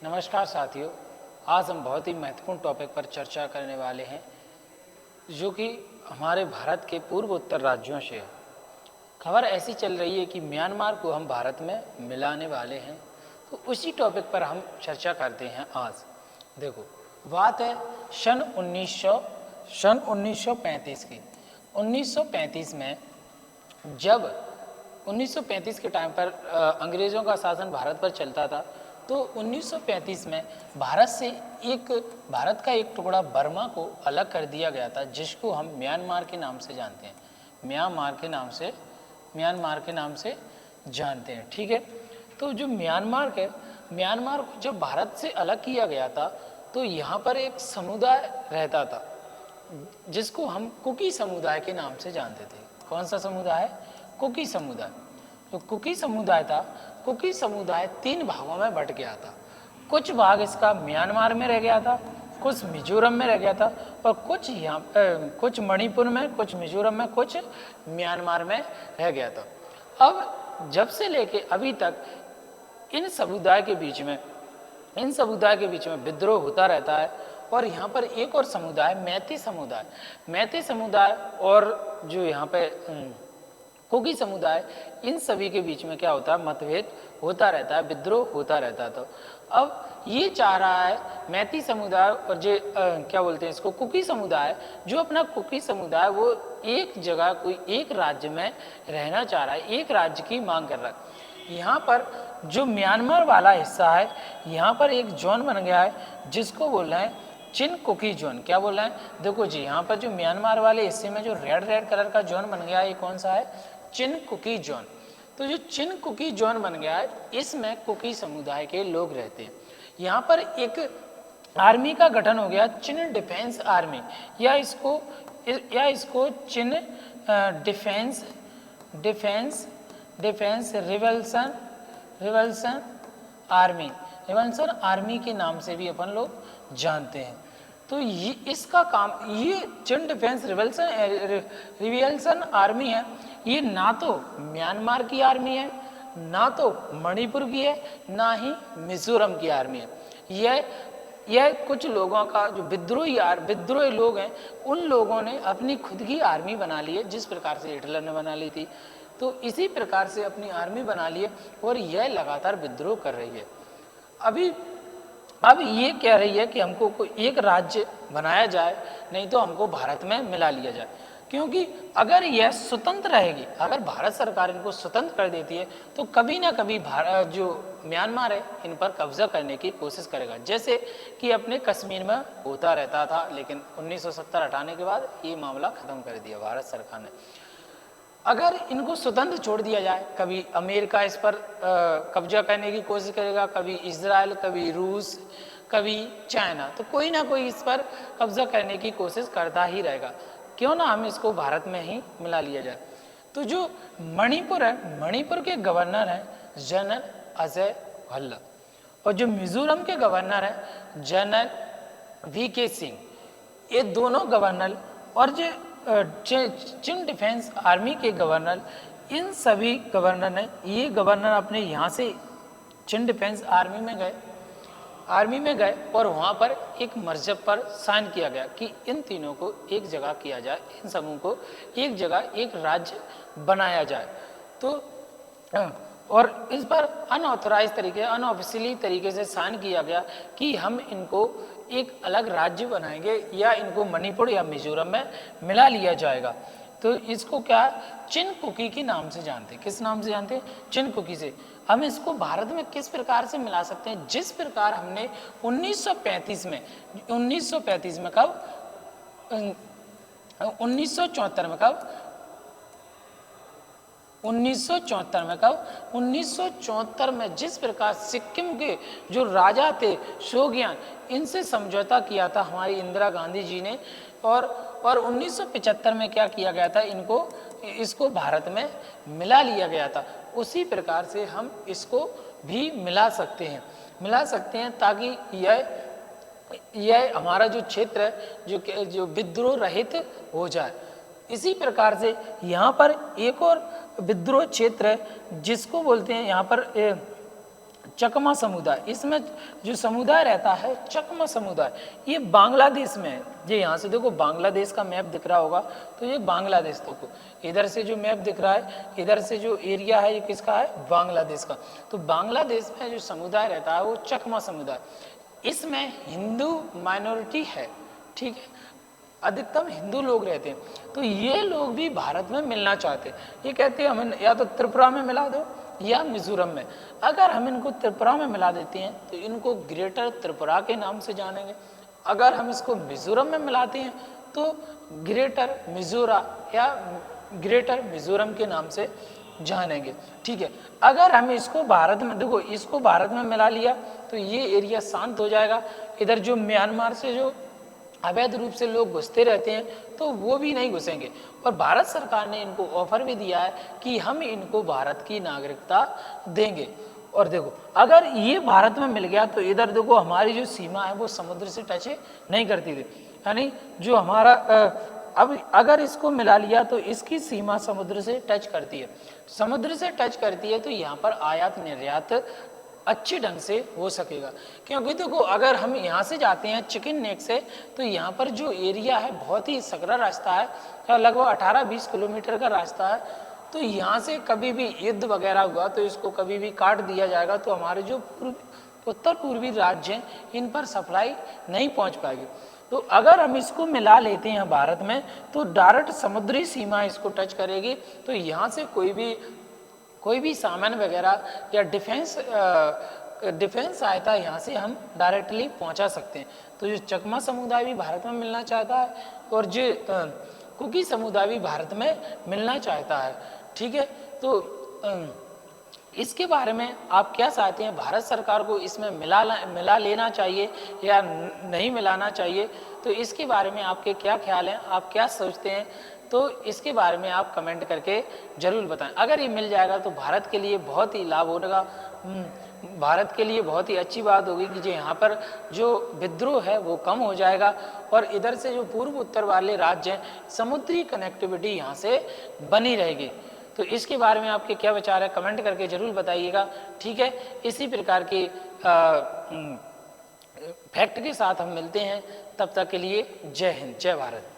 नमस्कार साथियों, आज हम बहुत ही महत्वपूर्ण टॉपिक पर चर्चा करने वाले हैं जो कि हमारे भारत के पूर्व उत्तर राज्यों से है। खबर ऐसी चल रही है कि म्यांमार को हम भारत में मिलाने वाले हैं, तो उसी टॉपिक पर हम चर्चा करते हैं आज। देखो, बात है सन 1935 की। 1935 में जब 1935 के टाइम पर अंग्रेज़ों का शासन भारत पर चलता था, तो 1935 में भारत का एक टुकड़ा बर्मा को अलग कर दिया गया था, जिसको हम म्यांमार के नाम से जानते हैं। म्यांमार के नाम से जानते हैं, ठीक है। तो जो म्यांमार को जब भारत से अलग किया गया था, तो यहाँ पर एक समुदाय रहता था जिसको हम कुकी समुदाय के नाम से जानते थे। कौन सा समुदाय? कुकी समुदाय। जो कुकी समुदाय था, कुकी समुदाय 3 भागों में बट गया था। कुछ भाग इसका म्यांमार में रह गया था, कुछ मिजोरम में रह गया था, और कुछ मणिपुर में, कुछ मिजोरम में, कुछ म्यांमार में रह गया था। अब जब से लेके अभी तक इन समुदाय के बीच में विद्रोह होता रहता है। और यहाँ पर एक और समुदाय, मैती समुदाय और जो यहाँ पे कुकी समुदाय, इन सभी के बीच में क्या होता है? मतभेद होता रहता है, विद्रोह होता रहता है। तो अब ये चाह रहा है मैती समुदाय और जो क्या बोलते हैं इसको, कुकी समुदाय, जो अपना कुकी समुदाय वो एक जगह कोई एक राज्य में रहना चाह रहा है, एक राज्य की मांग कर रहा है। यहाँ पर जो म्यांमार वाला हिस्सा है, यहाँ पर एक जोन बन गया है जिसको बोल रहे हैं चिन कुकी जोन। क्या बोल रहे हैं? देखो जी, यहाँ पर जो म्यांमार वाले हिस्से में जो रेड कलर का जोन बन गया है, ये कौन सा है? चिन कुकी जोन। तो जो चिन कुकी जोन बन गया है, इसमें कुकी समुदाय के लोग रहते हैं। यहाँ पर एक आर्मी का गठन हो गया, चिन डिफेंस आर्मी, या इसको चिन डिफेंस रिवल्सन आर्मी के नाम से भी अपन लोग जानते हैं। तो ये इसका काम, ये चिन डिफेंस रिवल्सन आर्मी है, ये ना तो म्यांमार की आर्मी है, ना तो मणिपुर की है, ना ही मिजोरम की आर्मी है। यह कुछ लोगों का जो विद्रोही लोग हैं, उन लोगों ने अपनी खुद की आर्मी बना ली है, जिस प्रकार से हिटलर ने बना ली थी। तो इसी प्रकार से अपनी आर्मी बना ली है और यह लगातार विद्रोह कर रही है। अब ये कह रही है कि हमको कोई एक राज्य बनाया जाए, नहीं तो हमको भारत में मिला लिया जाए। क्योंकि अगर यह स्वतंत्र रहेगी, अगर भारत सरकार इनको स्वतंत्र कर देती है, तो कभी ना कभी जो म्यांमार है, इन पर कब्जा करने की कोशिश करेगा, जैसे कि अपने कश्मीर में होता रहता था। लेकिन 1970 हटाने के बाद ये मामला खत्म कर दिया भारत सरकार ने। अगर इनको स्वतंत्र छोड़ दिया जाए, कभी अमेरिका इस पर कब्जा करने की कोशिश करेगा, कभी इजराइल, कभी रूस, कभी चाइना, तो कोई ना कोई इस पर कब्जा करने की कोशिश करता ही रहेगा। क्यों ना हम इसको भारत में ही मिला लिया जाए। तो जो मणिपुर है, मणिपुर के गवर्नर हैं जनरल अजय भल्ला, और जो मिजोरम के गवर्नर हैं जनरल वीके सिंह। ये दोनों गवर्नर और जो चिन डिफेंस आर्मी के गवर्नर, इन सभी गवर्नर ने, ये गवर्नर अपने यहाँ से चिन डिफेंस आर्मी में गए और वहाँ पर एक मर्जब पर साइन किया गया कि इन तीनों को एक जगह किया जाए, इन समूह को एक जगह एक राज्य बनाया जाए। तो और इस पर अनऑफिशियली तरीके से साइन किया गया कि हम इनको एक अलग राज्य बनाएंगे, या इनको मणिपुर या मिजोरम में मिला लिया जाएगा। तो इसको क्या चिन कुकी के नाम से जानते हैं। किस नाम से जानते हैं? चिन कुकी से। हम इसको भारत में किस प्रकार से मिला सकते हैं? जिस प्रकार हमने 1935 में कब 1974 में जिस प्रकार सिक्किम के जो राजा थे शोगियान, इनसे समझौता किया था हमारी इंदिरा गांधी जी ने, और 1975 में क्या किया गया था, इसको भारत में मिला लिया गया था। उसी प्रकार से हम इसको भी मिला सकते हैं ताकि यह हमारा जो क्षेत्र है जो विद्रोह रहित हो जाए। इसी प्रकार से यहाँ पर एक और विद्रोह क्षेत्र है जिसको बोलते हैं यहाँ पर चकमा समुदाय, इसमें जो समुदाय रहता है चकमा समुदाय, ये बांग्लादेश में है। ये यहाँ से देखो बांग्लादेश का मैप दिख रहा होगा, तो ये बांग्लादेश देखो, इधर से जो मैप दिख रहा है, इधर से जो एरिया है ये किसका है, बांग्लादेश का। तो बांग्लादेश में जो समुदाय रहता है वो चकमा समुदाय, इसमें हिंदू माइनॉरिटी है, ठीक है, अधिकतम हिंदू लोग रहते हैं। तो ये लोग भी भारत में मिलना चाहते हैं। ये कहते हैं हमें या तो त्रिपुरा में मिला दो या मिजोरम में। अगर हम इनको त्रिपुरा में मिला देते हैं तो इनको ग्रेटर त्रिपुरा के नाम से जानेंगे, अगर हम इसको मिजोरम में मिलाते हैं तो ग्रेटर मिजोरा या ग्रेटर मिजोरम के नाम से जानेंगे, ठीक है। अगर हम इसको भारत में, देखो इसको भारत में मिला लिया तो ये एरिया शांत हो जाएगा। इधर जो म्यांमार से जो अवैध रूप से लोग घुसते रहते हैं तो वो भी नहीं घुसेंगे। और भारत सरकार ने इनको ऑफर भी दिया है कि हम इनको भारत की नागरिकता देंगे। और देखो अगर ये भारत में मिल गया तो इधर देखो हमारी जो सीमा है वो समुद्र से टच नहीं करती थी, यानी जो हमारा अब अगर इसको मिला लिया तो इसकी सीमा समुद्र से टच करती है। समुद्र से टच करती है तो यहाँ पर आयात निर्यात अच्छे ढंग से हो सकेगा। क्योंकि देखो अगर हम यहाँ से जाते हैं चिकन नेक से तो यहाँ पर जो एरिया है बहुत ही सकरा रास्ता है, लगभग 18-20 किलोमीटर का रास्ता है। तो यहाँ से कभी भी युद्ध वगैरह हुआ तो इसको कभी भी काट दिया जाएगा तो हमारे जो उत्तर पूर्वी राज्य हैं इन पर सप्लाई नहीं पहुँच पाएगी। तो अगर हम इसको मिला लेते हैं भारत में तो डायरेक्ट समुद्री सीमा इसको टच करेगी। तो यहाँ से कोई भी सामान वगैरह या डिफेंस सहायता यहाँ से हम डायरेक्टली पहुँचा सकते हैं। तो जो चकमा समुदाय भी भारत में मिलना चाहता है और जो कुकी समुदाय भी भारत में मिलना चाहता है, ठीक है। तो इसके बारे में आप क्या चाहते हैं, भारत सरकार को इसमें मिला लेना चाहिए या नहीं मिलाना चाहिए? तो इसके बारे में आपके क्या ख्याल हैं, आप क्या सोचते हैं? तो इसके बारे में आप कमेंट करके ज़रूर बताएं। अगर ये मिल जाएगा तो भारत के लिए बहुत ही लाभ होगा, भारत के लिए बहुत ही अच्छी बात होगी कि जो यहाँ पर जो विद्रोह है वो कम हो जाएगा और इधर से जो पूर्व उत्तर वाले राज्य हैं समुद्री कनेक्टिविटी यहाँ से बनी रहेगी। तो इसके बारे में आपके क्या विचार है, कमेंट करके ज़रूर बताइएगा, ठीक है। इसी प्रकार के फैक्ट के साथ हम मिलते हैं, तब तक के लिए जय हिंद, जय भारत।